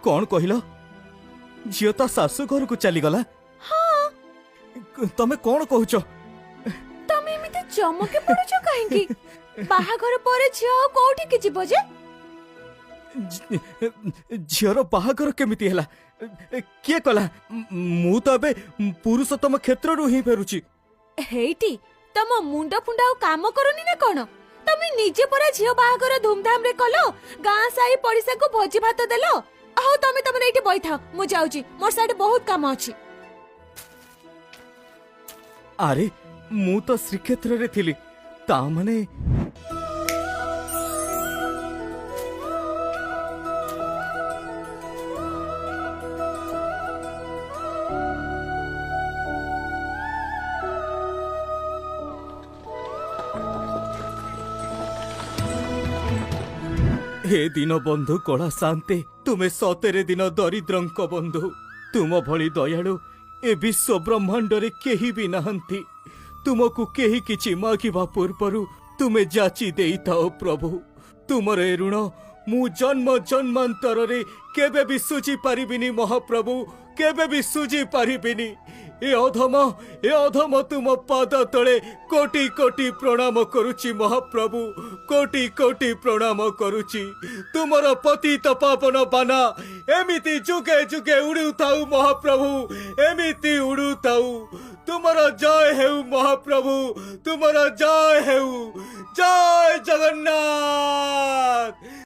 कौन कहल झील ता सासू घर को चली गला? हाँ तमे कौन कहूच? तमे एमिते चमके पड़ुछ काहेकी? बाहाघर परे झियो कोठी के जीव जे? झीर बाहागर केमिति हैला? किए कला? मु तो अबे पुरुषोत्तम क्षेत्र रु ही फेरुची। हेइटी तम मुंड फुंडा काम करनी ना कोन? तमे निजे परा झियो बाहाघर धूमधाम रे कलो, गां साई पड़िसा को भोजी भात देलो। आहो तमे तमे एठी बैठा, मु जाउची, मोर साइड बहुत काम अछि। अरे मु तो श्रीक्षेत्र रे थिली, ता माने हे दिन बंधु कला शांति, तुमे सतेरे दिन दरिद्रंक बंधु। तुम भली दयालु ए विश्व ब्रह्मांड रे केही भी नाहंती। तुमको केही किछि मागिबा पूर्वरु तुमे जाची देइताओ प्रभु। तुमर ए ऋण मु जन्म जन्मांतर रे केबे भी सुझी पारिबिनी महाप्रभु, केबे भी सुझी पारिबिनी। ए अधम तुम पाद तले कोटि कोटि प्रणाम करुची महाप्रभु, कोटि कोटि प्रणाम करुची। तुमर पतित पावन बाना एमिति जुगे जुगे उड़ू थाऊ महाप्रभु, एमिति उड़ू थाऊ। तुमर जय हेउ महाप्रभु, तुमर जय हेउ, जय जगन्नाथ।